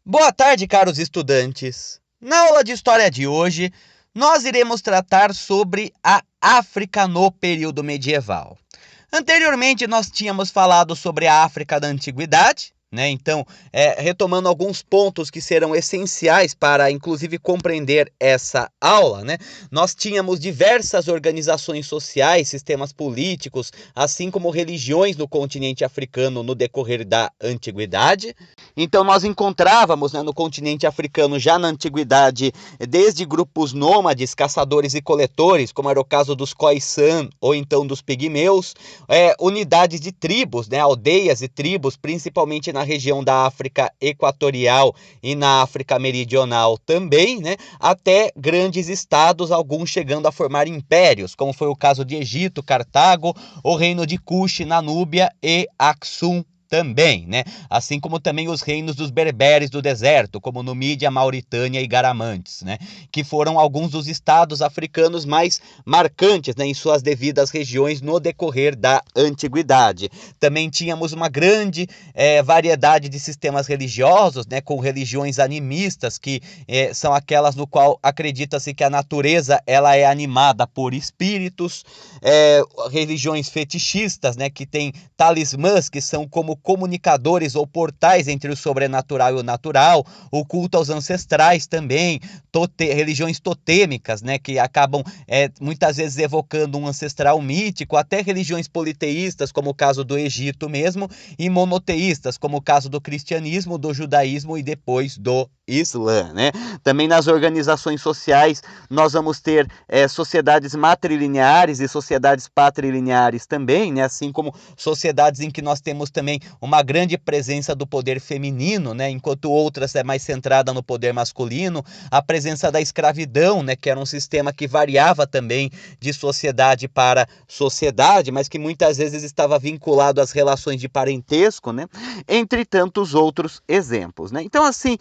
Boa tarde, caros estudantes. Na aula de história de hoje, nós iremos tratar sobre a África no período medieval. Anteriormente, nós tínhamos falado sobre a África da Antiguidade, né? Então, retomando alguns pontos que serão essenciais para, inclusive, compreender essa aula, né? Nós tínhamos diversas organizações sociais, sistemas políticos, assim como religiões no continente africano no decorrer da Antiguidade. Então, nós encontrávamos, né, no continente africano, já na antiguidade, desde grupos nômades, caçadores e coletores, como era o caso dos Khoisan ou então dos pigmeus, unidades de tribos, né, aldeias e tribos, principalmente na região da África Equatorial e na África Meridional também, né, até grandes estados, alguns chegando a formar impérios, como foi o caso de Egito, Cartago, o reino de Cush na Núbia e Aksum também, né? Assim como também os reinos dos berberes do deserto, como Numídia, Mauritânia e Garamantes, né? Que foram alguns dos estados africanos mais marcantes, né, em suas devidas regiões no decorrer da antiguidade. Também tínhamos uma grande variedade de sistemas religiosos, né, com religiões animistas, que são aquelas no qual acredita-se que a natureza ela é animada por espíritos, religiões fetichistas, né, que tem talismãs que são como comunicadores ou portais entre o sobrenatural e o natural, o culto aos ancestrais também, religiões totêmicas, né, que acabam muitas vezes evocando um ancestral mítico, até religiões politeístas, como o caso do Egito mesmo, e monoteístas, como o caso do cristianismo, do judaísmo e depois do Islã, né? Também nas organizações sociais nós vamos ter sociedades matrilineares e sociedades patrilineares também, né? Assim como sociedades em que nós temos também uma grande presença do poder feminino, né? Enquanto outras é mais centrada no poder masculino, a presença da escravidão, né? Que era um sistema que variava também de sociedade para sociedade, mas que muitas vezes estava vinculado às relações de parentesco, né? Entre tantos outros exemplos, né? Então, assim,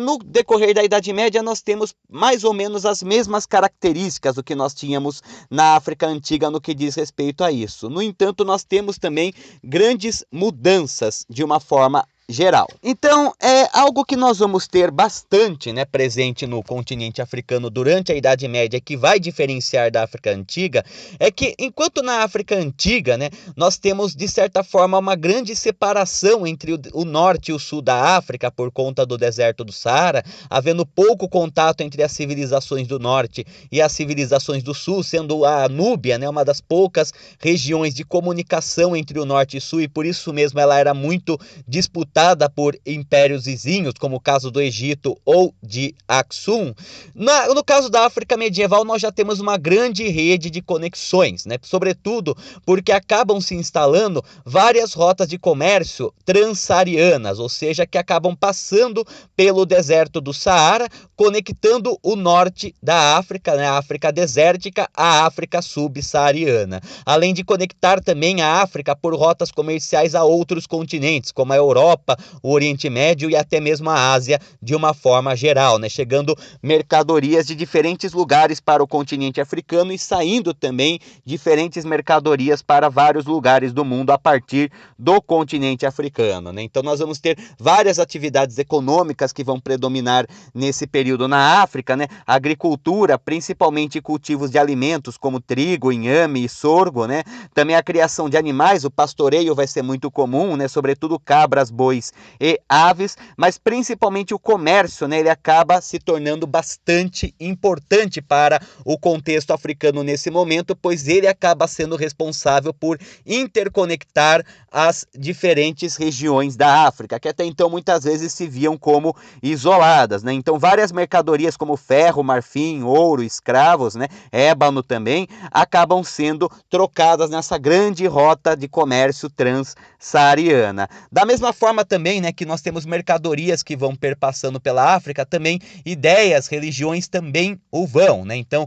no decorrer da Idade Média, nós temos mais ou menos as mesmas características do que nós tínhamos na África Antiga no que diz respeito a isso. No entanto, nós temos também grandes mudanças de uma forma geral. Então, é algo que nós vamos ter bastante, né, presente no continente africano durante a Idade Média, que vai diferenciar da África Antiga, é que enquanto na África Antiga, né, nós temos de certa forma uma grande separação entre o norte e o sul da África por conta do deserto do Saara, havendo pouco contato entre as civilizações do norte e as civilizações do sul, sendo a Núbia, né, uma das poucas regiões de comunicação entre o norte e o sul, e por isso mesmo ela era muito disputada por impérios vizinhos, como o caso do Egito ou de Aksum. No caso da África medieval, nós já temos uma grande rede de conexões, né? Sobretudo porque acabam se instalando várias rotas de comércio transsaarianas, ou seja, que acabam passando pelo deserto do Saara, conectando o norte da África, né, a África desértica, à África subsaariana, além de conectar também a África por rotas comerciais a outros continentes, como a Europa, o Oriente Médio e até mesmo a Ásia de uma forma geral, né, chegando mercadorias de diferentes lugares para o continente africano e saindo também diferentes mercadorias para vários lugares do mundo a partir do continente africano, né? Então nós vamos ter várias atividades econômicas que vão predominar nesse período na África, né? A agricultura, principalmente cultivos de alimentos como trigo, inhame e sorgo, né? Também a criação de animais, o pastoreio vai ser muito comum, né? Sobretudo cabras, bois e aves, mas principalmente o comércio, né? Ele acaba se tornando bastante importante para o contexto africano nesse momento, pois ele acaba sendo responsável por interconectar as diferentes regiões da África, que até então muitas vezes se viam como isoladas, né? Então várias mercadorias como ferro, marfim, ouro, escravos, né, ébano também, acabam sendo trocadas nessa grande rota de comércio transsaariana. Da mesma forma também, né, que nós temos mercadorias que vão perpassando pela África, também ideias, religiões também o vão, né? Então,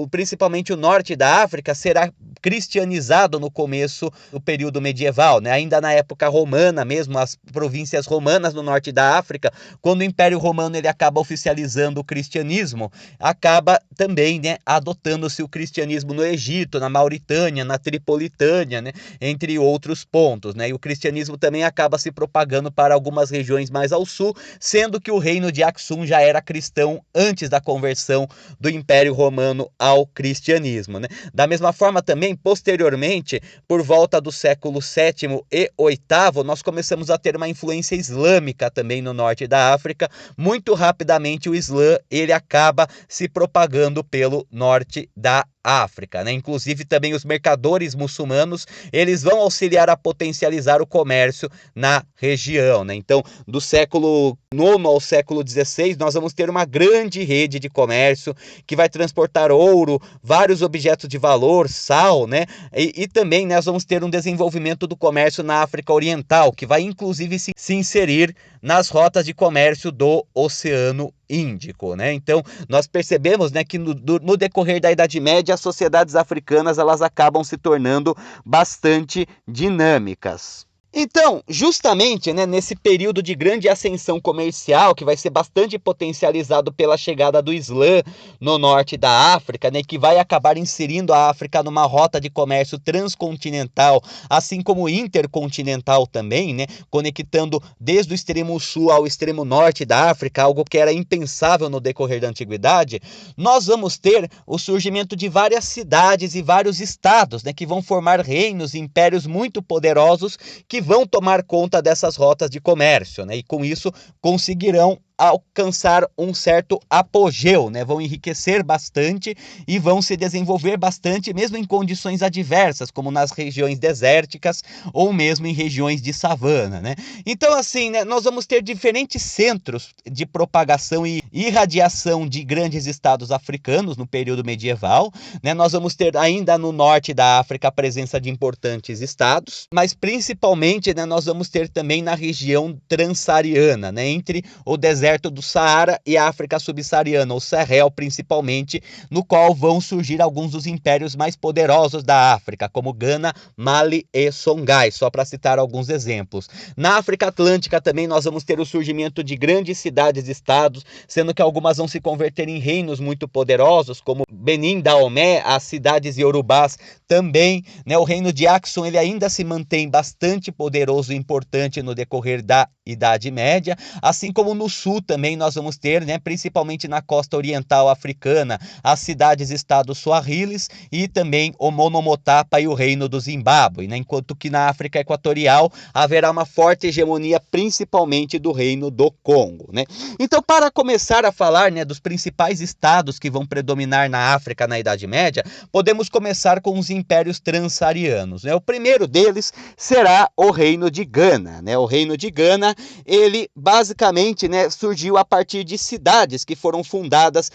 principalmente o norte da África será cristianizado no começo do período medieval, né? Ainda na época romana mesmo, as províncias romanas no norte da África, quando o Império Romano ele acaba oficializando o cristianismo, acaba também, né, adotando-se o cristianismo no Egito, na Mauritânia, na Tripolitânia, né, entre outros pontos, né? E o cristianismo também acaba se propagando para algumas regiões mais ao sul, sendo que o reino de Aksum já era cristão antes da conversão do Império Romano ao cristianismo, né? Da mesma forma também, posteriormente, por volta do século VII e VIII, nós começamos a ter uma influência islâmica também no norte da África. Muito rapidamente o Islã ele acaba se propagando pelo norte da África, né? Inclusive também os mercadores muçulmanos, eles vão auxiliar a potencializar o comércio na região, né? Então, do século IX ao século XVI, nós vamos ter uma grande rede de comércio que vai transportar ouro, vários objetos de valor, sal, né? E também nós vamos ter um desenvolvimento do comércio na África Oriental, que vai inclusive se inserir nas rotas de comércio do Oceano Índico, né? Então, nós percebemos, né, que no decorrer da Idade Média, as sociedades africanas elas acabam se tornando bastante dinâmicas. Então, justamente, né, nesse período de grande ascensão comercial, que vai ser bastante potencializado pela chegada do Islã no norte da África, né, que vai acabar inserindo a África numa rota de comércio transcontinental, assim como intercontinental também, né, conectando desde o extremo sul ao extremo norte da África, algo que era impensável no decorrer da antiguidade. Nós vamos ter o surgimento de várias cidades e vários estados, né, que vão formar reinos e impérios muito poderosos que vão tomar conta dessas rotas de comércio, né? E com isso conseguirão alcançar um certo apogeu, né? Vão enriquecer bastante e vão se desenvolver bastante, mesmo em condições adversas, como nas regiões desérticas ou mesmo em regiões de savana, né? Então, assim, né, nós vamos ter diferentes centros de propagação e irradiação de grandes estados africanos no período medieval, né? Nós vamos ter ainda no norte da África a presença de importantes estados, mas principalmente, né, nós vamos ter também na região transsaariana, né, entre o deserto do Saara e a África subsaariana, o Sahel principalmente, no qual vão surgir alguns dos impérios mais poderosos da África, como Gana, Mali e Songhai, só para citar alguns exemplos. Na África Atlântica também nós vamos ter o surgimento de grandes cidades-estados, sendo que algumas vão se converter em reinos muito poderosos, como Benin, Daomé, as cidades iorubás também, né? O reino de Aksum ele ainda se mantém bastante poderoso e importante no decorrer da Idade Média, assim como no sul também nós vamos ter, né, principalmente na costa oriental africana, as cidades-estados Swahilis e também o Monomotapa e o reino do Zimbábue, né, enquanto que na África Equatorial haverá uma forte hegemonia principalmente do reino do Congo, né? Então, para começar a falar, né, dos principais estados que vão predominar na África na Idade Média, podemos começar com os impérios transsaarianos, né? O primeiro deles será o reino de Gana, né? O reino de Gana, ele basicamente, né, surgiu a partir de cidades que foram fundadas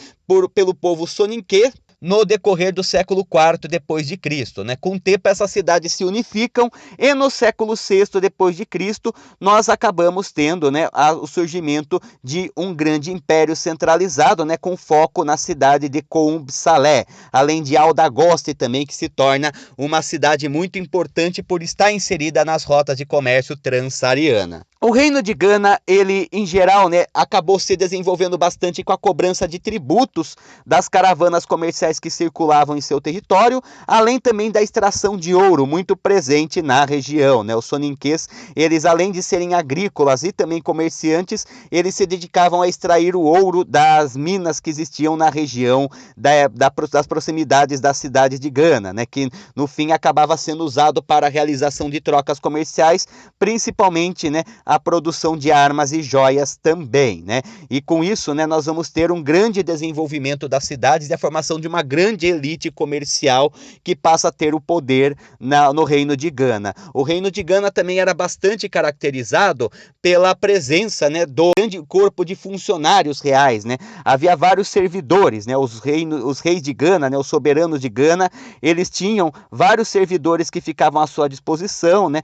pelo povo soninké no decorrer do século IV depois de Cristo, né? Com o tempo essas cidades se unificam e no século VI depois de Cristo nós acabamos tendo, né, o surgimento de um grande império centralizado, né, com foco na cidade de Koumb Saleh, além de Aldagoste também, que se torna uma cidade muito importante por estar inserida nas rotas de comércio transsaariana. O reino de Gana, ele em geral, né, acabou se desenvolvendo bastante com a cobrança de tributos das caravanas comerciais que circulavam em seu território, além também da extração de ouro muito presente na região, né? Os soninquês, eles além de serem agrícolas e também comerciantes, eles se dedicavam a extrair o ouro das minas que existiam na região das proximidades das cidades de Gana, né? Que no fim acabava sendo usado para a realização de trocas comerciais, principalmente, né, a produção de armas e joias também, né? E com isso, né, nós vamos ter um grande desenvolvimento das cidades e a formação de uma grande elite comercial que passa a ter o poder no reino de Gana. O reino de Gana também era bastante caracterizado pela presença, né, do grande corpo de funcionários reais, né? Havia vários servidores, né? Os reis de Gana, né, os soberanos de Gana, eles tinham vários servidores que ficavam à sua disposição, né,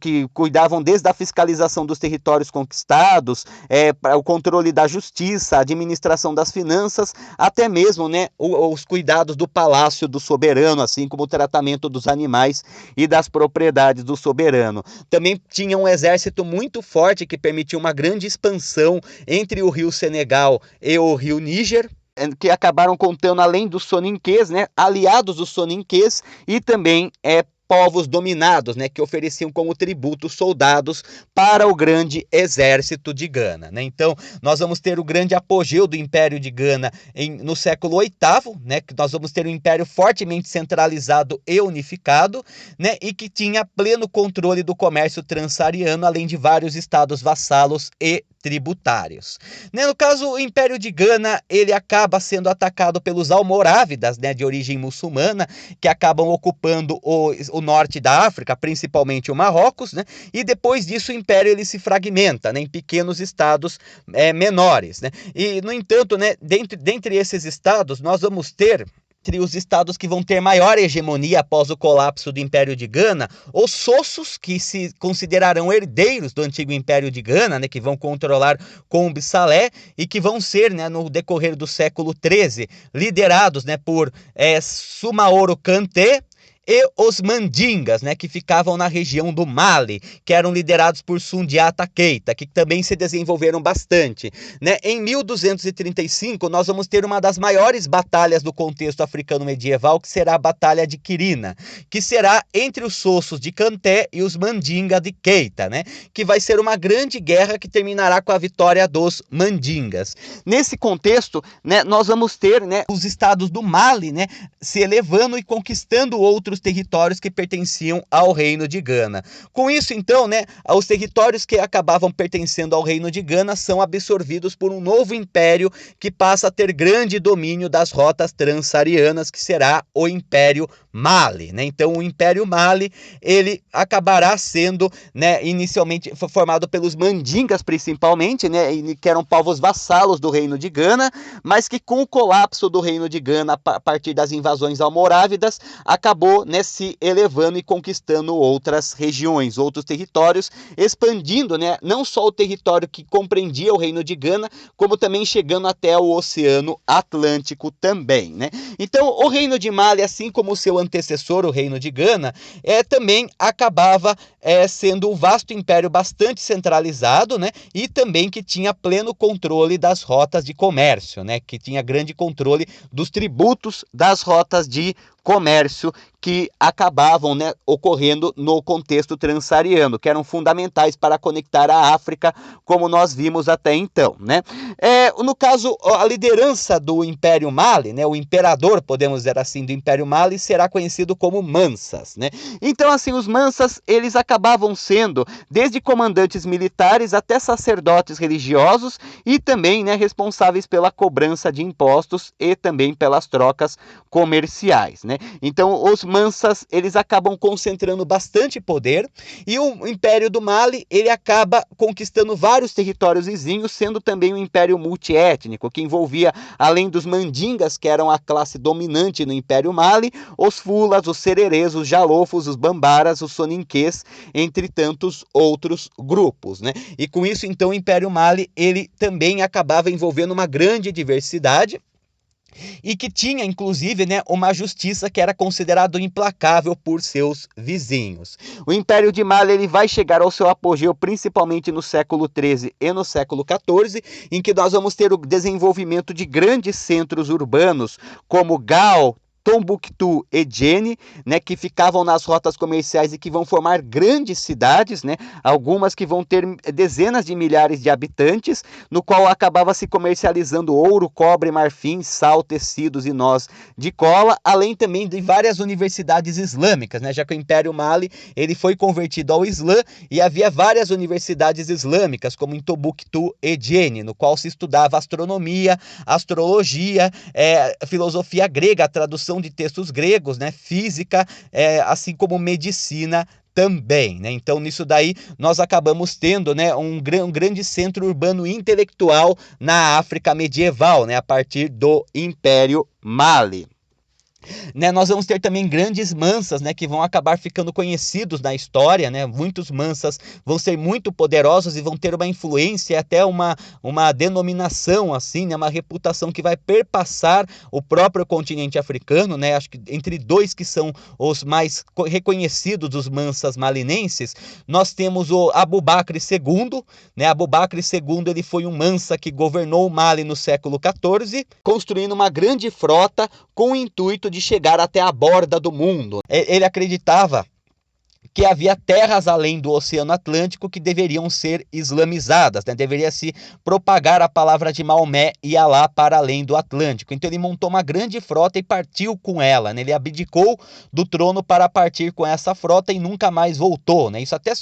que cuidavam desde a fiscalização dos territórios conquistados, o controle da justiça, a administração das finanças, até mesmo, né, os cuidados do palácio do soberano, assim como o tratamento dos animais e das propriedades do soberano. Também tinha um exército muito forte que permitiu uma grande expansão entre o rio Senegal e o rio Níger, que acabaram contando, além dos soninquês, né, aliados dos soninquês e também povos dominados, né, que ofereciam como tributo soldados para o grande exército de Gana, né? Então, nós vamos ter o grande apogeu do Império de Gana no século VIII, né, que nós vamos ter um império fortemente centralizado e unificado, né, e que tinha pleno controle do comércio transsaariano, além de vários estados vassalos e tributários. No caso, o Império de Gana, ele acaba sendo atacado pelos almorávidas, né, de origem muçulmana, que acabam ocupando o norte da África, principalmente o Marrocos, né, e depois disso o Império ele se fragmenta, né, em pequenos estados menores, né, e no entanto, né, dentre esses estados nós vamos ter entre os estados que vão ter maior hegemonia após o colapso do Império de Gana, os Sossos, que se considerarão herdeiros do antigo Império de Gana, né, que vão controlar Kombi Salé e que vão ser, né, no decorrer do século XIII, liderados, né, por Sumaoro Kanté, e os Mandingas, né, que ficavam na região do Mali, que eram liderados por Sundiata Keita, que também se desenvolveram bastante, né? Em 1235, nós vamos ter uma das maiores batalhas do contexto africano medieval, que será a Batalha de Quirina, que será entre os Sossos de Kanté e os Mandinga de Keita, né? Que vai ser uma grande guerra que terminará com a vitória dos Mandingas. Nesse contexto, né, nós vamos ter, né, os estados do Mali, né, se elevando e conquistando outros territórios que pertenciam ao reino de Gana. Com isso, então, né, os territórios que acabavam pertencendo ao reino de Gana são absorvidos por um novo império que passa a ter grande domínio das rotas transsaarianas, que será o Império Mali, né? Então, o Império Mali, ele acabará sendo, né, inicialmente formado pelos Mandingas, principalmente, né, que eram povos vassalos do reino de Gana, mas que com o colapso do reino de Gana, a partir das invasões almorávidas, acabou, né, se elevando e conquistando outras regiões, outros territórios, expandindo, né, não só o território que compreendia o reino de Gana, como também chegando até o Oceano Atlântico também, né? Então, o reino de Mali, assim como o seu antecessor, o reino de Gana, também acabava sendo um vasto império bastante centralizado, né, e também que tinha pleno controle das rotas de comércio, né, que tinha grande controle dos tributos das rotas de comércio que acabavam, né, ocorrendo no contexto transsaariano, que eram fundamentais para conectar a África, como nós vimos até então, né? No caso, a liderança do Império Mali, né, o imperador, podemos dizer assim, do Império Mali, será conhecido como Mansas, né? Então, assim, os Mansas, eles acabavam sendo desde comandantes militares até sacerdotes religiosos e também, né, responsáveis pela cobrança de impostos e também pelas trocas comerciais, né? Então, os Mansas, eles acabam concentrando bastante poder e o Império do Mali, ele acaba conquistando vários territórios vizinhos, sendo também um império multiétnico, que envolvia, além dos Mandingas, que eram a classe dominante no Império Mali, os Fulas, os Sererês, os Jalofos, os Bambaras, os Soninquês, entre tantos outros grupos, né? E com isso, então, o Império Mali, ele também acabava envolvendo uma grande diversidade, e que tinha, inclusive, né, uma justiça que era considerado implacável por seus vizinhos. O Império de Mali, ele vai chegar ao seu apogeu principalmente no século XIII e no século XIV, em que nós vamos ter o desenvolvimento de grandes centros urbanos, como Gao, Tombuctu e Djenne, né, que ficavam nas rotas comerciais e que vão formar grandes cidades, né, algumas que vão ter dezenas de milhares de habitantes, no qual acabava se comercializando ouro, cobre, marfim, sal, tecidos e nós de cola, além também de várias universidades islâmicas, né, já que o Império Mali ele foi convertido ao Islã e havia várias universidades islâmicas, como em Tombuctu e Djenne, no qual se estudava astronomia, astrologia, filosofia grega, a tradução de textos gregos, né, física, assim como medicina também, né? Então, nisso daí, nós acabamos tendo, né, um grande centro urbano intelectual na África medieval, né, a partir do Império Mali. Né, nós vamos ter também grandes mansas, né, que vão acabar ficando conhecidos na história, né? Muitos mansas vão ser muito poderosos e vão ter uma influência e até uma denominação, assim, né, uma reputação que vai perpassar o próprio continente africano, né? Acho que entre dois que são os mais reconhecidos dos mansas malinenses, nós temos o Abubakr II, né? Abubakr II, ele foi um mansa que governou o Mali no século XIV, construindo uma grande frota com o intuito de chegar até a borda do mundo. Ele acreditava que havia terras além do Oceano Atlântico que deveriam ser islamizadas, né? Deveria se propagar a palavra de Maomé e Alá para além do Atlântico. Então ele montou uma grande frota e partiu com ela, né? Ele abdicou do trono para partir com essa frota e nunca mais voltou, né? Isso até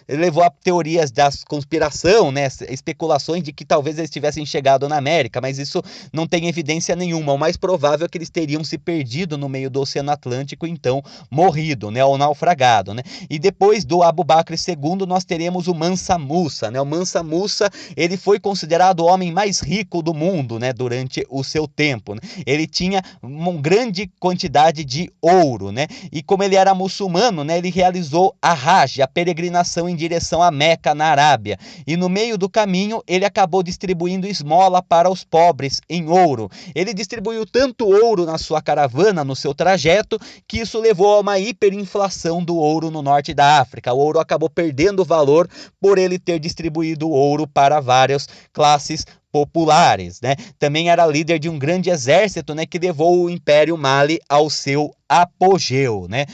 levou a teorias da conspiração, né? Especulações de que talvez eles tivessem chegado na América, mas isso não tem evidência nenhuma. O mais provável é que eles teriam se perdido no meio do Oceano Atlântico, então morrido, né? Ou naufragado, né? E depois do Abu Bakr II, nós teremos o Mansa Musa, né? O Mansa Musa, ele foi considerado o homem mais rico do mundo, né? Durante o seu tempo, né? Ele tinha uma grande quantidade de ouro, né? E como ele era muçulmano, né? Ele realizou a Hajj, a peregrinação em direção a Meca, na Arábia. E no meio do caminho, ele acabou distribuindo esmola para os pobres em ouro. Ele distribuiu tanto ouro na sua caravana, no seu trajeto, que isso levou a uma hiperinflação do ouro no norte da África. O ouro acabou perdendo valor por ele ter distribuído ouro para várias classes populares, né? Também era líder de um grande exército, né, que levou o Império Mali ao seu apogeu, né?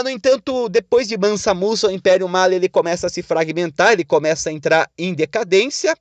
No entanto, depois de Mansa Musa, o Império Mali ele começa a se fragmentar, ele começa a entrar em decadência.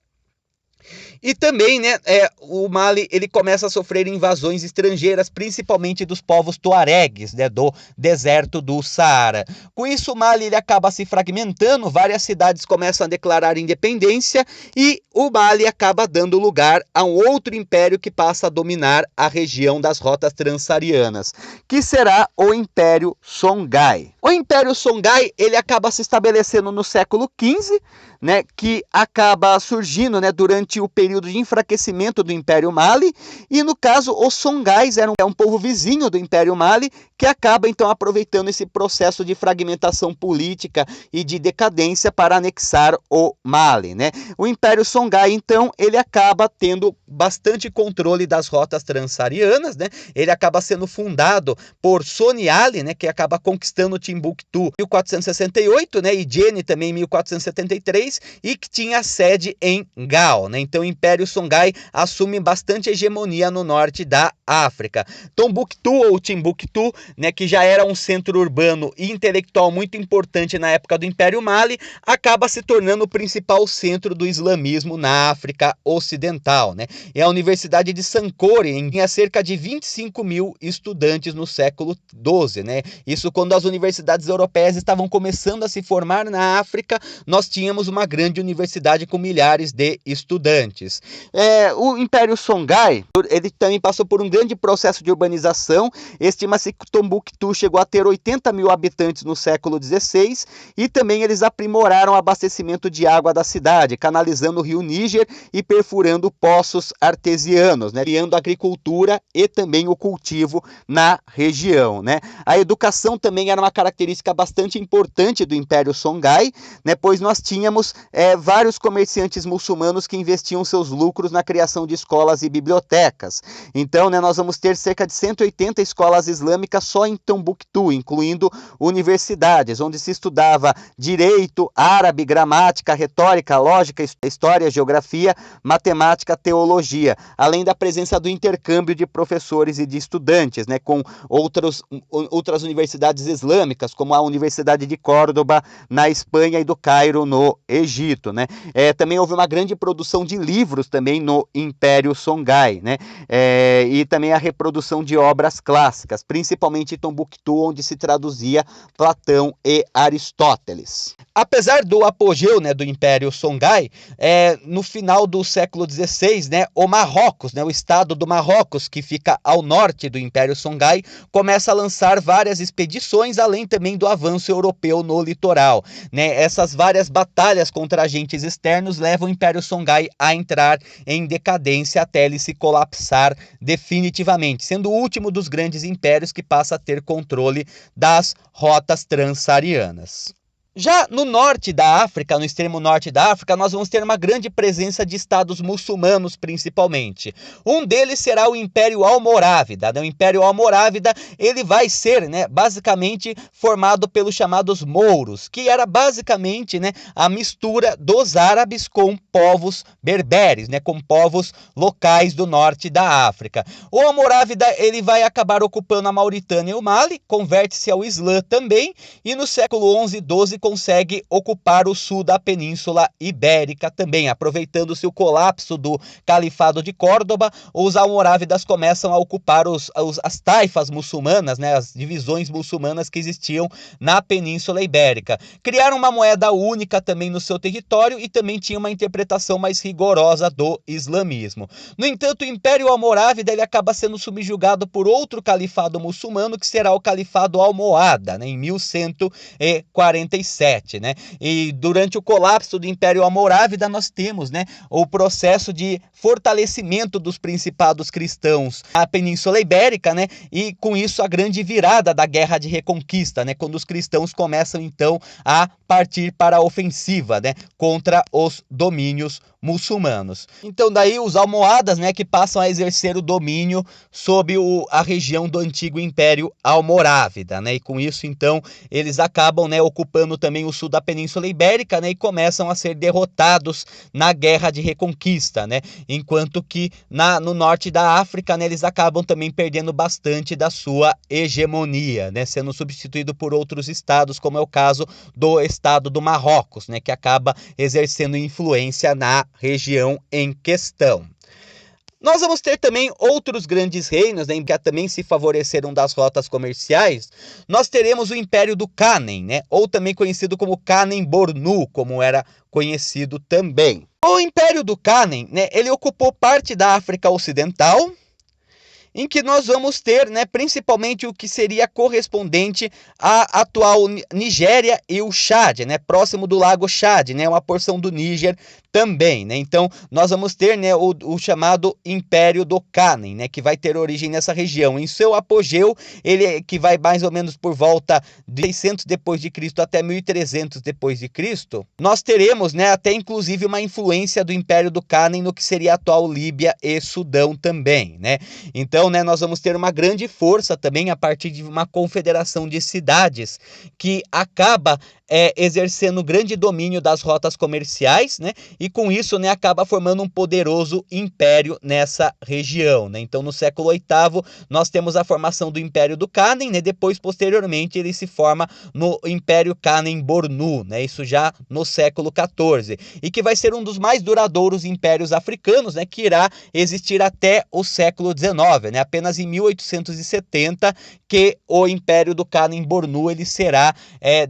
E também, né, o Mali ele começa a sofrer invasões estrangeiras, principalmente dos povos tuaregues, né, do deserto do Saara. Com isso, o Mali ele acaba se fragmentando, várias cidades começam a declarar independência e o Mali acaba dando lugar a um outro império que passa a dominar a região das rotas transsaarianas, que será o Império Songhai. O Império Songhai ele acaba se estabelecendo no século XV, né, que acaba surgindo, né, durante o período de enfraquecimento do Império Mali, e no caso os Songhais eram um povo vizinho do Império Mali, que acaba então aproveitando esse processo de fragmentação política e de decadência para anexar o Mali, né? O Império Songhai então ele acaba tendo bastante controle das rotas transsaarianas, né? Ele acaba sendo fundado por Soni Ali, né, que acaba conquistando Timbuktu em 1468, né, e Djenné também em 1473, e que tinha sede em Gao, né? Então o Império Songhai assume bastante hegemonia no norte da África. Tombouctou ou Timbuktu, né, que já era um centro urbano e intelectual muito importante na época do Império Mali, acaba se tornando o principal centro do islamismo na África Ocidental, né? E a Universidade de Sankore tinha cerca de 25 mil estudantes no século XII, né? Isso quando as universidades europeias estavam começando a se formar na África, nós tínhamos uma grande universidade com milhares de estudantes. O Império Songhai, ele também passou por um grande processo de urbanização. Estima-se que Tombouctou chegou a ter 80 mil habitantes no século XVI, e também eles aprimoraram o abastecimento de água da cidade, canalizando o rio Níger e perfurando poços artesianos, né, criando agricultura e também o cultivo na região, né? A educação também era uma característica bastante importante do Império Songhai, né, pois nós tínhamos vários comerciantes muçulmanos que investiam seus lucros na criação de escolas e bibliotecas. Então, né, nós vamos ter cerca de 180 escolas islâmicas só em Tombouctou, incluindo universidades, onde se estudava direito, árabe, gramática, retórica, lógica, história, geografia, matemática, teologia, além da presença do intercâmbio de professores e de estudantes, né, com outras universidades islâmicas, como a Universidade de Córdoba, na Espanha, e do Cairo, no Egito, né? Também houve uma grande produção de livros também no Império Songhai, né? E também a reprodução de obras clássicas, principalmente em Tombouctou, onde se traduzia Platão e Aristóteles. Apesar do apogeu, né, do Império Songhai, no final do século XVI, né, o Marrocos, né, o estado do Marrocos, que fica ao norte do Império Songhai, começa a lançar várias expedições, além também do avanço europeu no litoral, né? Essas várias batalhas contra agentes externos levam o Império Songhai a entrar em decadência até ele se colapsar definitivamente, sendo o último dos grandes impérios que passa a ter controle das rotas transsaarianas. Já no norte da África, no extremo norte da África, nós vamos ter uma grande presença de estados muçulmanos, principalmente. Um deles será o Império Almorávida. O Império Almorávida, ele vai ser, basicamente formado pelos chamados mouros, que era basicamente, a mistura dos árabes com povos berberes, com povos locais do norte da África. O Almorávida, ele vai acabar ocupando a Mauritânia e o Mali, converte-se ao Islã também, e no século XI e XII consegue ocupar o sul da Península Ibérica também. Aproveitando-se o colapso do Califado de Córdoba, os almorávidas começam a ocupar as taifas muçulmanas, as divisões muçulmanas que existiam na Península Ibérica. Criaram uma moeda única também no seu território e também tinha uma interpretação mais rigorosa do islamismo. No entanto, o Império Almorávida ele acaba sendo subjugado por outro califado muçulmano, que será o Califado Almohada, em 1147. E durante o colapso do Império Almorávida nós temos o processo de fortalecimento dos principados cristãos na Península Ibérica, e com isso a grande virada da Guerra de Reconquista, quando os cristãos começam então a partir para a ofensiva contra os domínios muçulmanos. Então daí os almohadas que passam a exercer o domínio sobre a região do antigo Império Almorávida, e com isso então eles acabam ocupando também o sul da Península Ibérica, e começam a ser derrotados na Guerra de Reconquista, enquanto que no norte da África eles acabam também perdendo bastante da sua hegemonia, sendo substituído por outros estados, como é o caso do estado do Marrocos, que acaba exercendo influência na região em questão. Nós vamos ter também outros grandes reinos, que também se favoreceram das rotas comerciais. Nós teremos o Império do Kanem, ou também conhecido como Kanem-Bornu, como era conhecido também. O Império do Kanem, ele ocupou parte da África Ocidental, em que nós vamos ter principalmente o que seria correspondente à atual Nigéria e o Chad, próximo do lago Chad, uma porção do Níger também. Então nós vamos ter o chamado Império do Kanem, que vai ter origem nessa região. Em seu apogeu, ele que vai mais ou menos por volta de 600 depois de Cristo até 1300 depois de Cristo, nós teremos até inclusive uma influência do Império do Kanem no que seria a atual Líbia e Sudão também. Então nós vamos ter uma grande força também a partir de uma confederação de cidades que acaba exercendo grande domínio das rotas comerciais, e com isso acaba formando um poderoso império nessa região. Então no século VIII nós temos a formação do Império do Kanem, depois posteriormente ele se forma no Império Kanem-Bornu, isso já no século XIV, e que vai ser um dos mais duradouros impérios africanos, que irá existir até o século XIX, apenas em 1870 que o Império do Kanem-Bornu ele será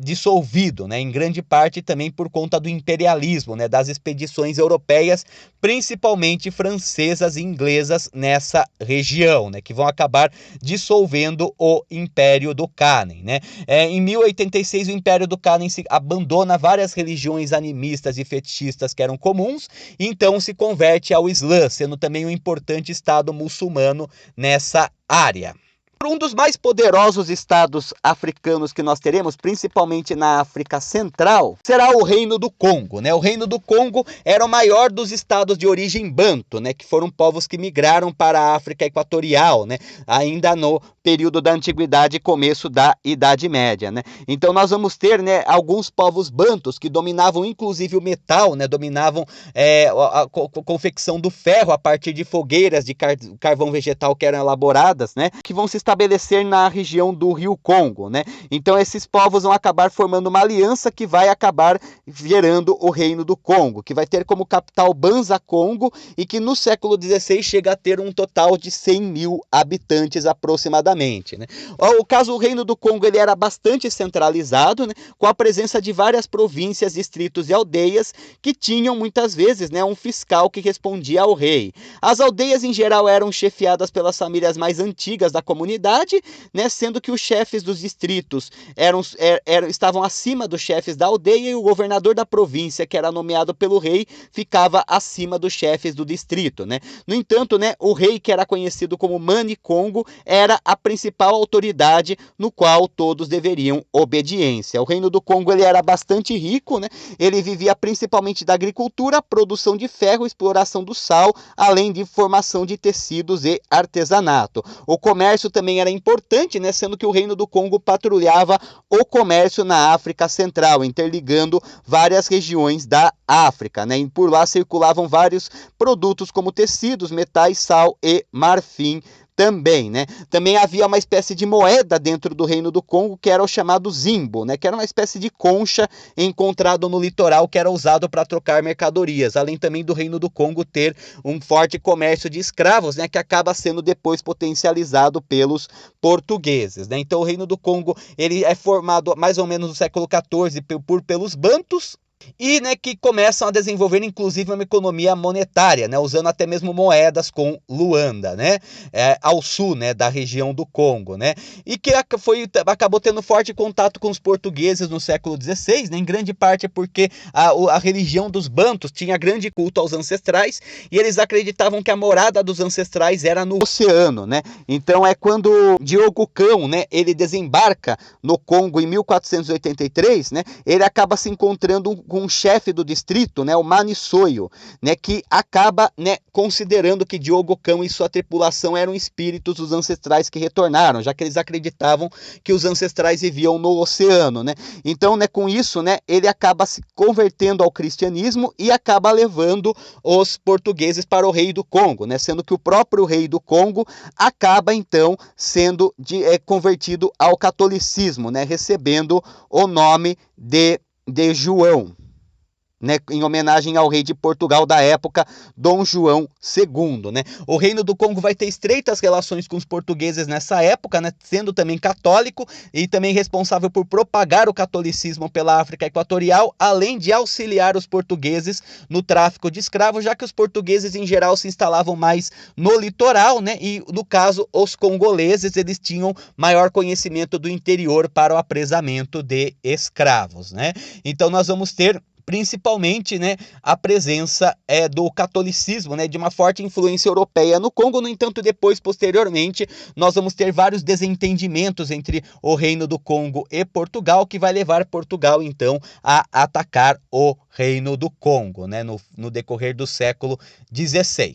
dissolvido, em grande parte também por conta do imperialismo, das expedições europeias, principalmente francesas e inglesas nessa região, que vão acabar dissolvendo o Império do Kanem. Em 1086 o Império do Kanem abandona várias religiões animistas e fetichistas que eram comuns, e então se converte ao Islã, sendo também um importante estado muçulmano nessa área. Um dos mais poderosos estados africanos que nós teremos, principalmente na África Central, será o Reino do Congo. O Reino do Congo era o maior dos estados de origem banto, que foram povos que migraram para a África Equatorial, ainda no período da Antiguidade e começo da Idade Média. Então nós vamos ter alguns povos bantos que dominavam inclusive o metal, dominavam a confecção do ferro a partir de fogueiras de carvão vegetal que eram elaboradas, que vão se estabelecer na região do Rio Congo, Então esses povos vão acabar formando uma aliança que vai acabar gerando o Reino do Congo, que vai ter como capital Banza Congo e que no século XVI chega a ter um total de 100 mil habitantes aproximadamente. O caso do Reino do Congo ele era bastante centralizado, com a presença de várias províncias, distritos e aldeias que tinham muitas vezes um fiscal que respondia ao rei. As aldeias em geral eram chefiadas pelas famílias mais antigas da comunidade, autoridade, né, sendo que os chefes dos distritos estavam acima dos chefes da aldeia e o governador da província, que era nomeado pelo rei, ficava acima dos chefes do distrito, né? No entanto, né, o rei, que era conhecido como Mani Congo, era a principal autoridade no qual todos deveriam obediência. O reino do Congo ele era bastante rico, né? Ele vivia principalmente da agricultura, produção de ferro, exploração do sal, além de formação de tecidos e artesanato. O comércio também era importante, né, sendo que o reino do Congo patrulhava o comércio na África Central, interligando várias regiões da África, né? E por lá circulavam vários produtos como tecidos, metais, sal e marfim também, né? Também havia uma espécie de moeda dentro do reino do Congo, que era o chamado zimbo, né? Que era uma espécie de concha encontrado no litoral, que era usado para trocar mercadorias, além também do reino do Congo ter um forte comércio de escravos, né? Que acaba sendo depois potencializado pelos portugueses, né? Então o reino do Congo ele é formado mais ou menos no século XIV pelos bantus, e, né, que começam a desenvolver inclusive uma economia monetária, né, usando até mesmo moedas com Luanda, né, ao sul, né, da região do Congo, né, e que acabou tendo forte contato com os portugueses no século XVI, né, em grande parte porque a religião dos bantus tinha grande culto aos ancestrais e eles acreditavam que a morada dos ancestrais era no oceano, né. Então é quando Diogo Cão, né, ele desembarca no Congo em 1483, né, ele acaba se encontrando com o chefe do distrito, né, o Manisoio, né, que acaba, né, considerando que Diogo Cão e sua tripulação eram espíritos dos ancestrais que retornaram, já que eles acreditavam que os ancestrais viviam no oceano, né. Então, né, com isso, né, ele acaba se convertendo ao cristianismo e acaba levando os portugueses para o rei do Congo, né, sendo que o próprio rei do Congo acaba então sendo convertido ao catolicismo, né, recebendo o nome de João, né, em homenagem ao rei de Portugal da época, Dom João II, né? O reino do Congo vai ter estreitas relações com os portugueses nessa época, né, sendo também católico e também responsável por propagar o catolicismo pela África Equatorial, além de auxiliar os portugueses no tráfico de escravos, já que os portugueses em geral se instalavam mais no litoral, né? E no caso os congoleses eles tinham maior conhecimento do interior para o apresamento de escravos, né? Então nós vamos ter principalmente, né, a presença do catolicismo, né, de uma forte influência europeia no Congo. No entanto, depois, posteriormente, nós vamos ter vários desentendimentos entre o Reino do Congo e Portugal, que vai levar Portugal, então, a atacar o Reino do Congo, né, no decorrer do século XVI.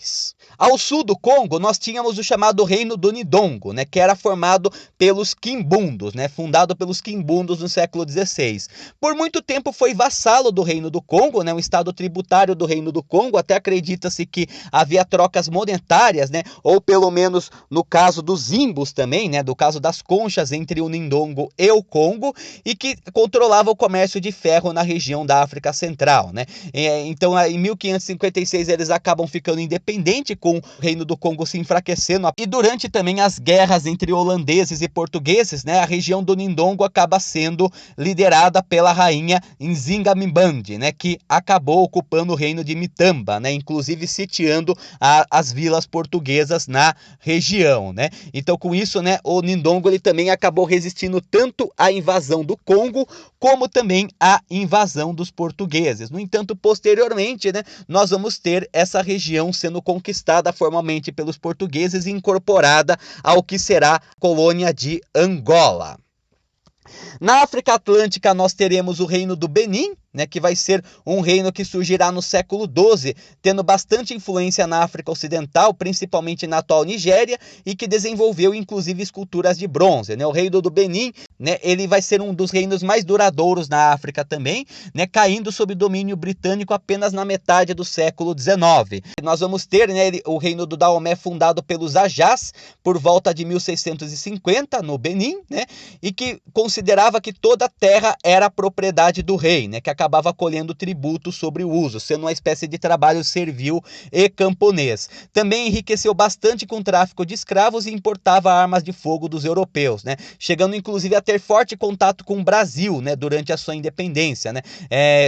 Ao sul do Congo, nós tínhamos o chamado Reino do Nidongo, né, que era formado pelos quimbundos, né, fundado pelos quimbundos no século XVI. Por muito tempo foi vassalo do Reino do Congo, né, um estado tributário do Reino do Congo. Até acredita-se que havia trocas monetárias, né, ou pelo menos no caso dos zimbos também, né, do caso das conchas entre o Nindongo e o Congo, e que controlava o comércio de ferro na região da África Central, né. Então, em 1556 eles acabam ficando independentes, com o Reino do Congo se enfraquecendo, e durante também as guerras entre holandeses e portugueses, né, a região do Nindongo acaba sendo liderada pela rainha Nzinga-Mimbandi, né, que acabou ocupando o reino de Mitamba, né, inclusive sitiando as vilas portuguesas na região, né. Então, com isso, né, o Nindongo ele também acabou resistindo tanto à invasão do Congo como também à invasão dos portugueses. No entanto, posteriormente, né, nós vamos ter essa região sendo conquistada formalmente pelos portugueses e incorporada ao que será a colônia de Angola. Na África Atlântica nós teremos o reino do Benin, né, que vai ser um reino que surgirá no século XII, tendo bastante influência na África Ocidental, principalmente na atual Nigéria, e que desenvolveu inclusive esculturas de bronze, né? O reino do Benin, né, ele vai ser um dos reinos mais duradouros na África também, né, caindo sob domínio britânico apenas na metade do século XIX. Nós vamos ter, né, o reino do Daomé fundado pelos Ajás por volta de 1650 no Benin, né, e que considerava que toda a terra era propriedade do rei, né, que acabava acabava colhendo tributo sobre o uso, sendo uma espécie de trabalho servil e camponês. Também enriqueceu bastante com o tráfico de escravos e importava armas de fogo dos europeus, né? Chegando inclusive a ter forte contato com o Brasil, né, durante a sua independência, né?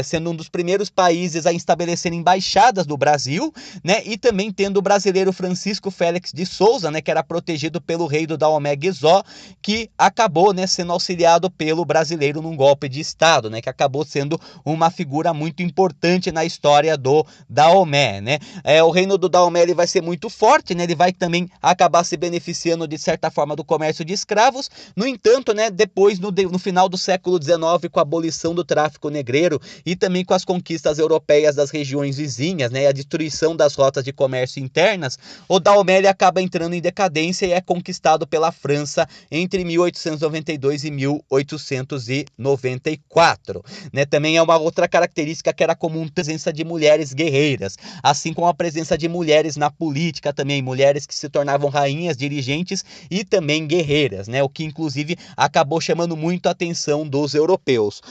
Sendo um dos primeiros países a estabelecer embaixadas do Brasil, né? E também tendo o brasileiro Francisco Félix de Souza, né, que era protegido pelo rei do Daomé Guizó, que acabou, né, sendo auxiliado pelo brasileiro num golpe de estado, né, que acabou sendo uma figura muito importante na história do Daomé, né? O reino do Daomé ele vai ser muito forte, né? Ele vai também acabar se beneficiando de certa forma do comércio de escravos. No entanto, né, depois no final do século XIX, com a abolição do tráfico negreiro e também com as conquistas europeias das regiões vizinhas, né, e a destruição das rotas de comércio internas, o Daomé ele acaba entrando em decadência e é conquistado pela França entre 1892 e 1894. Né? Também é uma outra característica que era comum a presença de mulheres guerreiras, assim como a presença de mulheres na política também, mulheres que se tornavam rainhas, dirigentes e também guerreiras, né? O que inclusive acabou chamando muito a atenção dos europeus.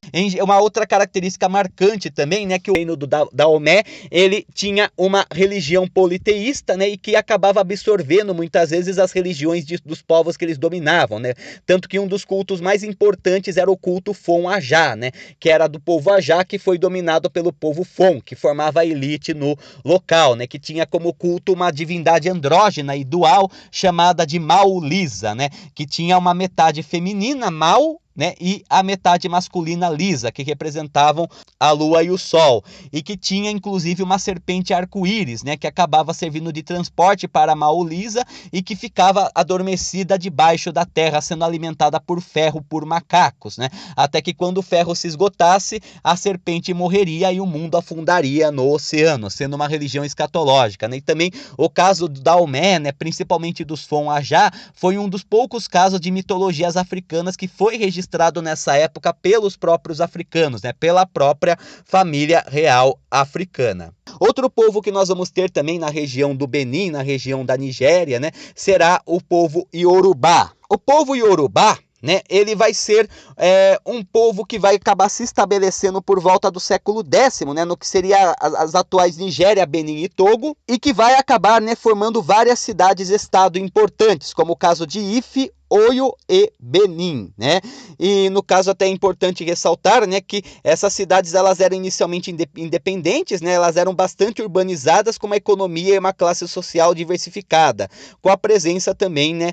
Uma outra característica marcante também, né, que o reino do Daomé, ele tinha uma religião politeísta, né, e que acabava absorvendo muitas vezes as religiões dos povos que eles dominavam, né? Tanto que um dos cultos mais importantes era o culto Fon-Ajá, né, que era do povo Ajá, que foi dominado pelo povo Fon, que formava a elite no local, né, que tinha como culto uma divindade andrógena e dual chamada de Maulisa, né, que tinha uma metade feminina, Mau, né, e a metade masculina Lisa, que representavam a lua e o sol, e que tinha inclusive uma serpente arco-íris, né, que acabava servindo de transporte para a Maulisa e que ficava adormecida debaixo da terra, sendo alimentada por ferro por macacos, né, até que quando o ferro se esgotasse, a serpente morreria e o mundo afundaria no oceano, sendo uma religião escatológica, né. E também o caso do Daomé, né, principalmente dos Fon-Ajá, foi um dos poucos casos de mitologias africanas que foi registrado nessa época pelos próprios africanos, né, pela própria família real africana. Outro povo que nós vamos ter também na região do Benin, na região da Nigéria, né, será o povo Iorubá. O povo Iorubá, né, ele vai ser um povo que vai acabar se estabelecendo por volta do século X, né, no que seria as atuais Nigéria, Benin e Togo, e que vai acabar, né, formando várias cidades-estado importantes, como o caso de Ife, Oyo e Benin, né? E no caso até é importante ressaltar, né, que essas cidades elas eram inicialmente independentes, né? Elas eram bastante urbanizadas com uma economia e uma classe social diversificada, com a presença também, né,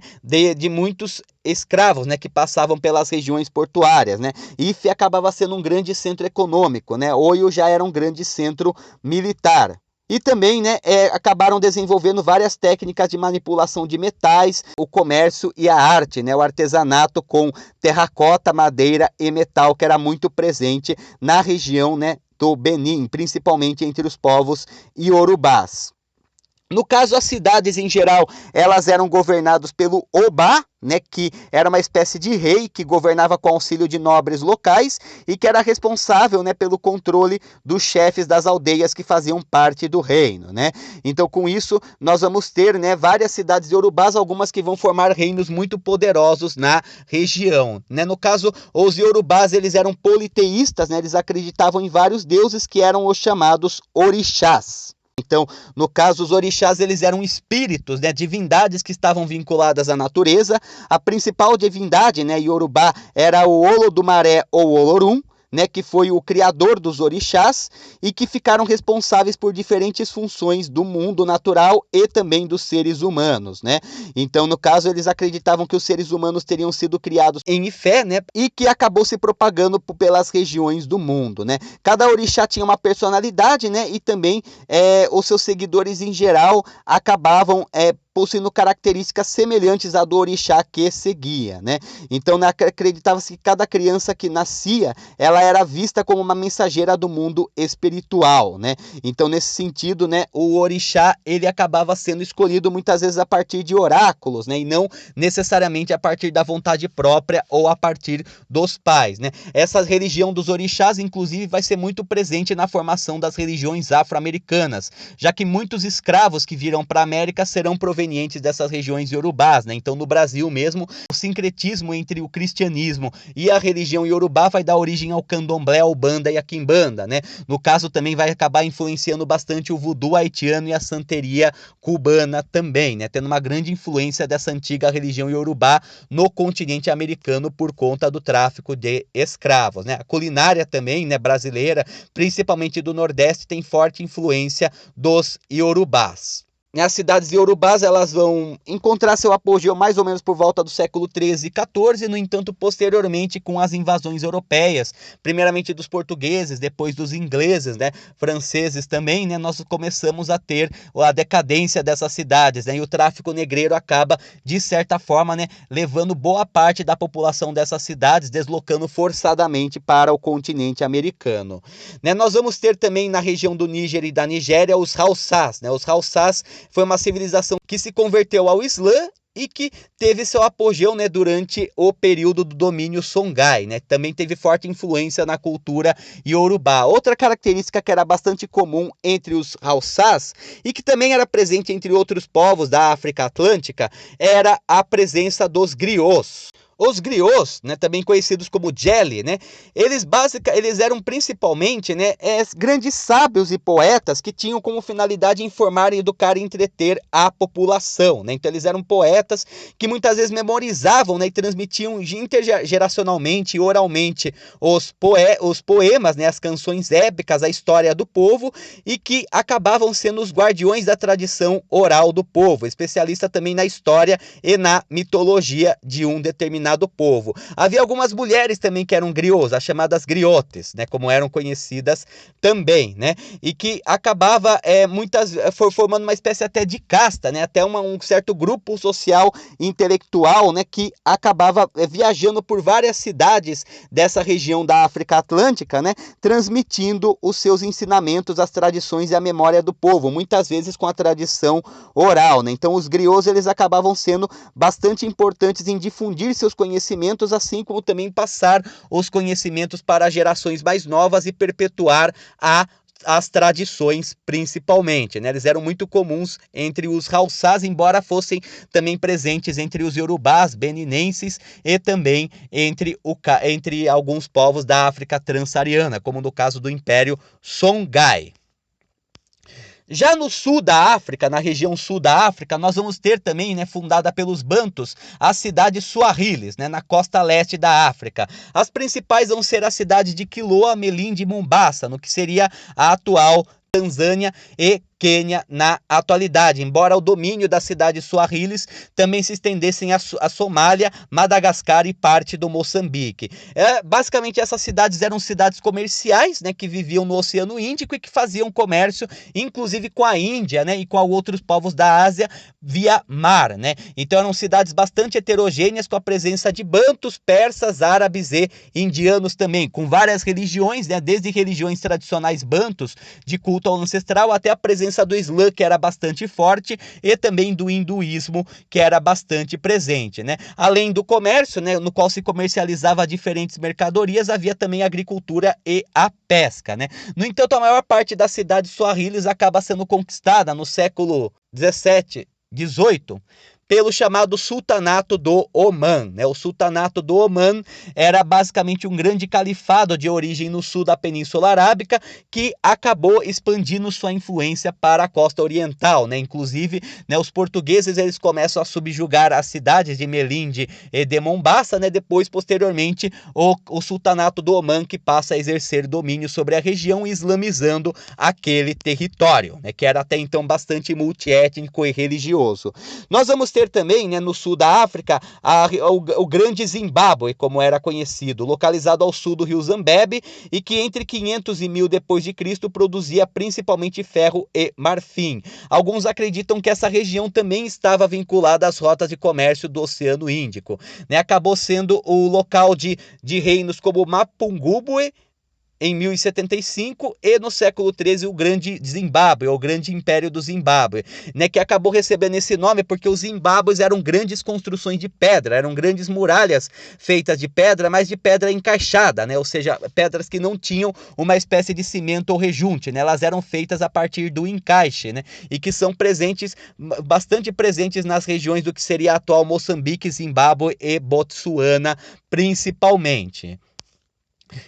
de muitos escravos, né, que passavam pelas regiões portuárias, né? Ife acabava sendo um grande centro econômico, né? Oyo já era um grande centro militar. E também, né, acabaram desenvolvendo várias técnicas de manipulação de metais, o comércio e a arte, né, o artesanato com terracota, madeira e metal, que era muito presente na região, né, do Benin, principalmente entre os povos iorubás. No caso, as cidades em geral, elas eram governadas pelo Obá, né, que era uma espécie de rei que governava com auxílio de nobres locais e que era responsável, né, pelo controle dos chefes das aldeias que faziam parte do reino, né? Então, com isso, nós vamos ter, né, várias cidades iorubás, algumas que vão formar reinos muito poderosos na região, né? No caso, os iorubás, eles eram politeístas, né? Eles acreditavam em vários deuses que eram os chamados orixás. Então, no caso, os orixás eles eram espíritos, né, divindades que estavam vinculadas à natureza. A principal divindade, né, iorubá, era o Olodumaré ou Olorum, né, que foi o criador dos orixás e que ficaram responsáveis por diferentes funções do mundo natural e também dos seres humanos, né? Então, no caso, eles acreditavam que os seres humanos teriam sido criados em Ifé, né, e que acabou se propagando pelas regiões do mundo, né? Cada orixá tinha uma personalidade, né, e também os seus seguidores em geral acabavam possuindo características semelhantes à do orixá que seguia, né? Então acreditava-se que cada criança que nascia, ela era vista como uma mensageira do mundo espiritual, né? Então nesse sentido, né, o orixá ele acabava sendo escolhido muitas vezes a partir de oráculos, né, e não necessariamente a partir da vontade própria ou a partir dos pais, né? Essa religião dos orixás, inclusive, vai ser muito presente na formação das religiões afro-americanas, já que muitos escravos que viram para a América serão provenientes provenientes dessas regiões iorubás, né? Então, no Brasil mesmo, o sincretismo entre o cristianismo e a religião iorubá vai dar origem ao candomblé, ao banda e a quimbanda, né? No caso, também vai acabar influenciando bastante o voodoo haitiano e a santeria cubana também, né? Tendo uma grande influência dessa antiga religião iorubá no continente americano por conta do tráfico de escravos, né? A culinária também, né, brasileira, principalmente do Nordeste, tem forte influência dos iorubás. As cidades iorubás, elas vão encontrar seu apogeu mais ou menos por volta do século XIII e XIV, no entanto, posteriormente, com as invasões europeias, primeiramente dos portugueses, depois dos ingleses, né, franceses também, né, nós começamos a ter a decadência dessas cidades, né, e o tráfico negreiro acaba, de certa forma, né, levando boa parte da população dessas cidades, deslocando forçadamente para o continente americano. Né, nós vamos ter também na região do Níger e da Nigéria os Haussás, né, os Haussás foi uma civilização que se converteu ao Islã e que teve seu apogeu, né, durante o período do domínio Songhai, né? Também teve forte influência na cultura iorubá. Outra característica que era bastante comum entre os Haussás e que também era presente entre outros povos da África Atlântica era a presença dos griots. Os griots, né, também conhecidos como Djeli, né, eles eram principalmente, né, grandes sábios e poetas que tinham como finalidade informar, educar e entreter a população, né? Então eles eram poetas que muitas vezes memorizavam, né, e transmitiam intergeracionalmente e oralmente os poemas, né, as canções épicas, a história do povo, e que acabavam sendo os guardiões da tradição oral do povo, especialista também na história e na mitologia de um determinado povo. Havia algumas mulheres também que eram griots, as chamadas griotes, né, como eram conhecidas também, né, e que acabava formando uma espécie até de casta, né, até um certo grupo social intelectual, né, que acabava viajando por várias cidades dessa região da África Atlântica, né, transmitindo os seus ensinamentos, as tradições e a memória do povo, muitas vezes com a tradição oral, né. Então os griots, eles acabavam sendo bastante importantes em difundir seus conhecimentos, assim como também passar os conhecimentos para gerações mais novas e perpetuar as tradições principalmente, né? Eles eram muito comuns entre os Haussás, embora fossem também presentes entre os iorubás, beninenses e também entre alguns povos da África transsaariana, como no caso do Império Songhai. Já no sul da África, na região sul da África, nós vamos ter também, né, fundada pelos Bantus, as cidades Swahilis, né, na costa leste da África. As principais vão ser as cidades de Quiloa, Melinde e Mombasa, no que seria a atual Tanzânia e Quênia na atualidade, embora o domínio das cidades Swahilis também se estendessem a Somália, Madagascar e parte do Moçambique. Basicamente essas cidades eram cidades comerciais, né, que viviam no Oceano Índico e que faziam comércio, inclusive com a Índia, né, e com outros povos da Ásia via mar, né? Então eram cidades bastante heterogêneas, com a presença de bantus, persas, árabes e indianos também, com várias religiões, né, desde religiões tradicionais bantus de culto ao ancestral até a presença do Islã, que era bastante forte, e também do hinduísmo, que era bastante presente, né? Além do comércio, né, no qual se comercializava diferentes mercadorias, havia também a agricultura e a pesca, né? No entanto, a maior parte das cidades Swahilis acaba sendo conquistada no século 17, 18, pelo chamado Sultanato do Omã, né? O Sultanato do Omã era basicamente um grande califado de origem no sul da Península Arábica, que acabou expandindo sua influência para a costa oriental, né? Inclusive, né, os portugueses, eles começam a subjugar as cidades de Melinde e de Mombasa, né? Depois, posteriormente, o Sultanato do Omã, que passa a exercer domínio sobre a região, islamizando aquele território, né, que era até então bastante multiétnico e religioso. Nós vamos ter também, né, no sul da África, o Grande Zimbábue, como era conhecido, localizado ao sul do rio Zambeze, e que entre 500 e 1000 depois de Cristo produzia principalmente ferro e marfim. Alguns acreditam que essa região também estava vinculada às rotas de comércio do Oceano Índico, né? Acabou sendo o local de reinos como Mapungubwe, em 1075, e no século XIII o Grande Zimbábue, ou Grande Império do Zimbábue, né, que acabou recebendo esse nome porque os Zimbábues eram grandes construções de pedra, eram grandes muralhas feitas de pedra, mas de pedra encaixada, né, ou seja, pedras que não tinham uma espécie de cimento ou rejunte, né, elas eram feitas a partir do encaixe, né, e que são presentes, bastante presentes nas regiões do que seria a atual Moçambique, Zimbábue e Botsuana, principalmente.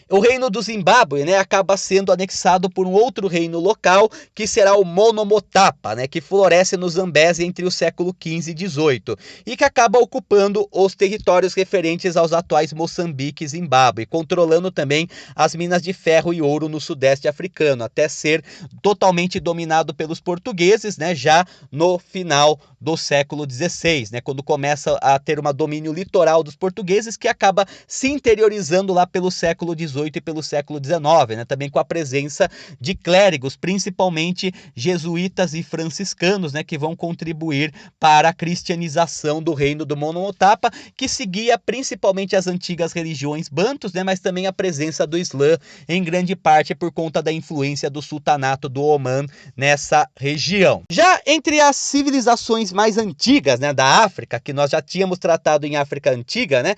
O reino do Zimbábue, né, acaba sendo anexado por um outro reino local, que será o Monomotapa, né, que floresce no Zambésia entre o século XV e XVIII, e que acaba ocupando os territórios referentes aos atuais Moçambique e Zimbábue, controlando também as minas de ferro e ouro no sudeste africano, até ser totalmente dominado pelos portugueses, né, já no final do século XVI, né, quando começa a ter um domínio litoral dos portugueses, que acaba se interiorizando lá pelo século XVIII e pelo século XIX, né, também com a presença de clérigos, principalmente jesuítas e franciscanos, né, que vão contribuir para a cristianização do reino do Monomotapa, que seguia principalmente as antigas religiões bantus, né, mas também a presença do Islã, em grande parte por conta da influência do sultanato do Omã nessa região. Já entre as civilizações mais antigas, né, da África, que nós já tínhamos tratado em África Antiga, né,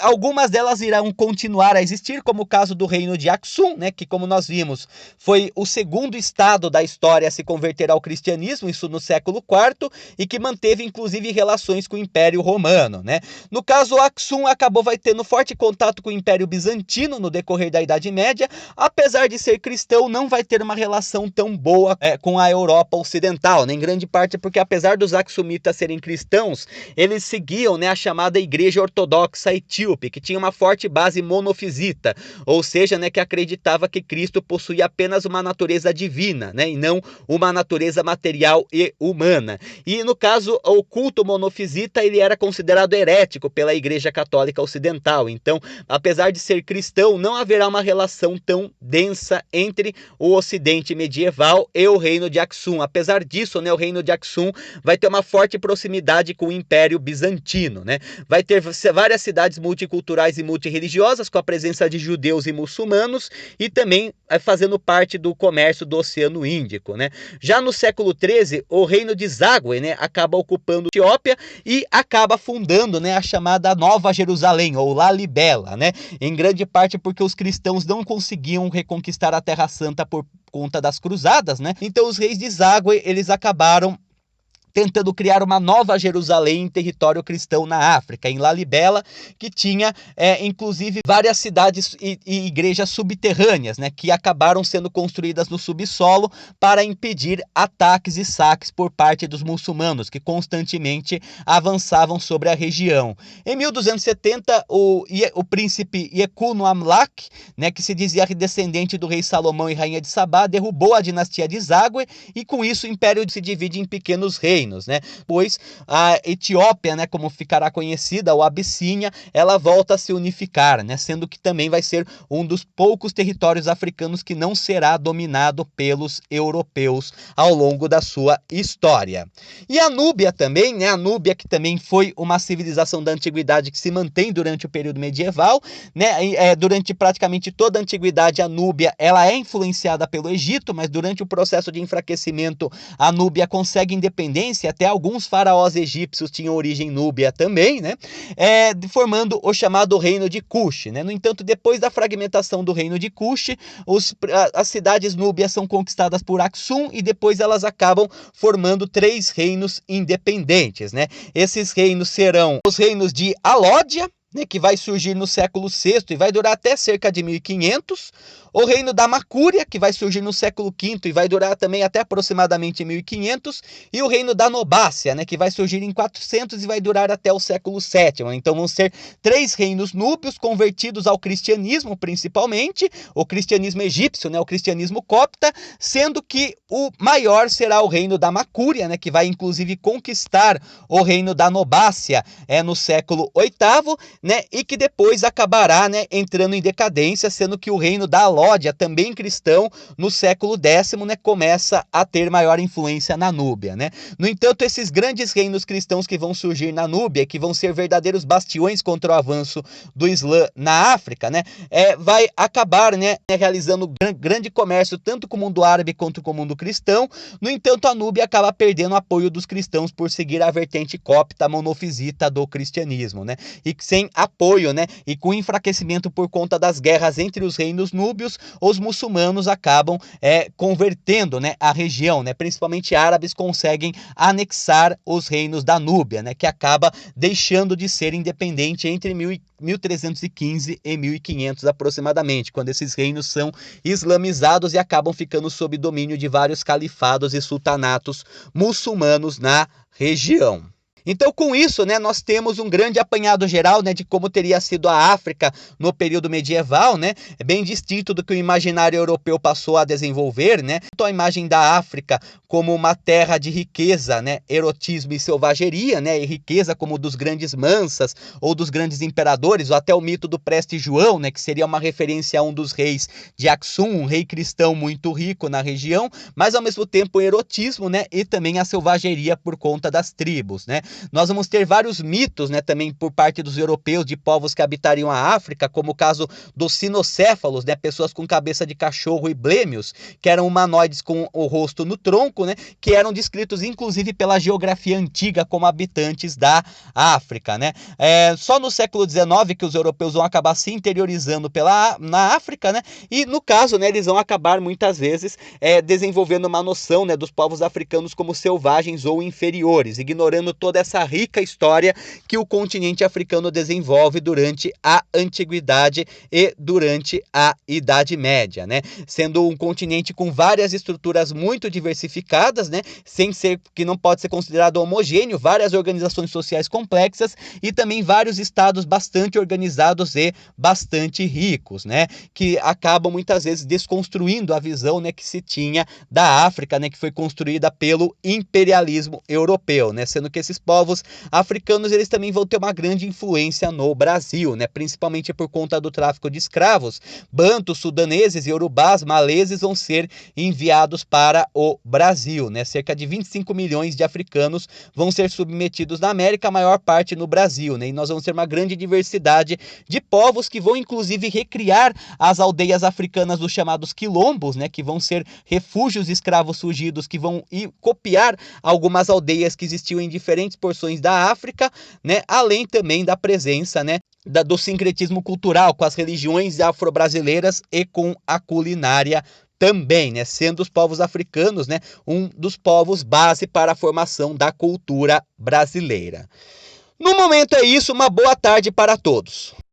algumas delas irão continuar a existir, como o caso do reino de Aksum, né, que, como nós vimos, foi o segundo estado da história a se converter ao cristianismo, isso no século IV, e que manteve inclusive relações com o Império Romano, né. No caso, Aksum vai tendo forte contato com o Império Bizantino no decorrer da Idade Média, apesar de ser cristão, não vai ter uma relação tão boa com a Europa Ocidental, né, em grande parte porque, apesar dos Aksumitas serem cristãos, eles seguiam, né, a chamada Igreja Ortodoxa Etíope, que tinha uma forte base monofisita, ou seja, né, que acreditava que Cristo possuía apenas uma natureza divina, né, e não uma natureza material e humana. E no caso, o culto monofisita ele era considerado herético pela Igreja Católica Ocidental. Então, apesar de ser cristão, não haverá uma relação tão densa entre o Ocidente medieval e o reino de Aksum. Apesar disso, né, o reino de Aksum vai ter uma forte proximidade com o Império Bizantino, né? Vai ter várias cidades multiculturais e multirreligiosas, com a presença de judeus e muçulmanos, e também fazendo parte do comércio do Oceano Índico, né? Já no século XIII, o reino de Zagwe, né, acaba ocupando a Etiópia e acaba fundando, né, a chamada Nova Jerusalém, ou Lalibela, né? Em grande parte porque os cristãos não conseguiam reconquistar a Terra Santa por conta das cruzadas, né? Então os reis de Zagwe, eles acabaram tentando criar uma nova Jerusalém em território cristão na África, em Lalibela, que tinha, inclusive, várias cidades e igrejas subterrâneas, né, que acabaram sendo construídas no subsolo para impedir ataques e saques por parte dos muçulmanos, que constantemente avançavam sobre a região. Em 1270, o príncipe Yekunu Amlak, né, que se dizia descendente do rei Salomão e rainha de Sabá, derrubou a dinastia de Zagwe, e com isso o império se divide em pequenos reinos, né? Pois a Etiópia, né, como ficará conhecida, ou Abissínia, ela volta a se unificar, né, sendo que também vai ser um dos poucos territórios africanos que não será dominado pelos europeus ao longo da sua história. E a Núbia também, né, a Núbia, que também foi uma civilização da antiguidade que se mantém durante o período medieval, né, durante praticamente toda a antiguidade a Núbia ela é influenciada pelo Egito, mas durante o processo de enfraquecimento a Núbia consegue independência, até alguns faraós egípcios tinham origem núbia também, né? Formando o chamado reino de Cush, né? No entanto, depois da fragmentação do reino de Cush, as cidades núbias são conquistadas por Aksum e depois elas acabam formando 3 reinos independentes, né? Esses reinos serão os reinos de Alódia, né, que vai surgir no século VI e vai durar até cerca de 1500, o reino da Macúria, que vai surgir no século V e vai durar também até aproximadamente 1500, e o reino da Nobácia, né, que vai surgir em 400 e vai durar até o século VII. Então vão ser 3 reinos núbios convertidos ao cristianismo, principalmente, o cristianismo egípcio, né, o cristianismo copta, sendo que o maior será o reino da Macúria, né, que vai inclusive conquistar o reino da Nobácia no século VIII, né, e que depois acabará, né, entrando em decadência, sendo que o reino da Cálódia, também cristão, no século X, né, começa a ter maior influência na Núbia, né? No entanto, esses grandes reinos cristãos que vão surgir na Núbia, que vão ser verdadeiros bastiões contra o avanço do Islã na África, né, vai acabar, né, realizando grande comércio tanto com o mundo árabe quanto com o mundo cristão. No entanto, a Núbia acaba perdendo o apoio dos cristãos por seguir a vertente copta monofisita do cristianismo, né? E sem apoio, né, e com enfraquecimento por conta das guerras entre os reinos núbios, os muçulmanos acabam convertendo, né, a região, né? Principalmente árabes conseguem anexar os reinos da Núbia, né, que acaba deixando de ser independente entre 1315 e 1500 aproximadamente, quando esses reinos são islamizados e acabam ficando sob domínio de vários califados e sultanatos muçulmanos na região. Então, com isso, né, nós temos um grande apanhado geral, né, de como teria sido a África no período medieval, né, bem distinto do que o imaginário europeu passou a desenvolver, né, a imagem da África como uma terra de riqueza, né, erotismo e selvageria, né, e riqueza como dos grandes mansas ou dos grandes imperadores, ou até o mito do Preste João, né, que seria uma referência a um dos reis de Aksum, um rei cristão muito rico na região, mas ao mesmo tempo o erotismo, né, e também a selvageria por conta das tribos, né. Nós vamos ter vários mitos, né, também por parte dos europeus de povos que habitariam a África, como o caso dos sinocéfalos, né, pessoas com cabeça de cachorro e blêmios, que eram humanoides com o rosto no tronco, né, que eram descritos inclusive pela geografia antiga como habitantes da África, né. Só no século XIX que os europeus vão acabar se interiorizando na África, né, e no caso, né, eles vão acabar muitas vezes desenvolvendo uma noção, né, dos povos africanos como selvagens ou inferiores, ignorando toda essa rica história que o continente africano desenvolve durante a Antiguidade e durante a Idade Média, né? Sendo um continente com várias estruturas muito diversificadas, né? Que não pode ser considerado homogêneo, várias organizações sociais complexas e também vários estados bastante organizados e bastante ricos, né? Que acabam muitas vezes desconstruindo a visão, né, que se tinha da África, né, que foi construída pelo imperialismo europeu, né? Sendo que esses povos africanos, eles também vão ter uma grande influência no Brasil, né? Principalmente por conta do tráfico de escravos. Bantos, sudaneses, iorubás, maleses vão ser enviados para o Brasil, né? Cerca de 25 milhões de africanos vão ser submetidos na América, a maior parte no Brasil, né? E nós vamos ter uma grande diversidade de povos que vão inclusive recriar as aldeias africanas dos chamados quilombos, né? Que vão ser refúgios de escravos fugidos, que vão copiar algumas aldeias que existiam em diferentes porções da África, né? Além também da presença, né, do sincretismo cultural com as religiões afro-brasileiras e com a culinária também, né? Sendo os povos africanos, né, um dos povos base para a formação da cultura brasileira. No momento é isso, uma boa tarde para todos.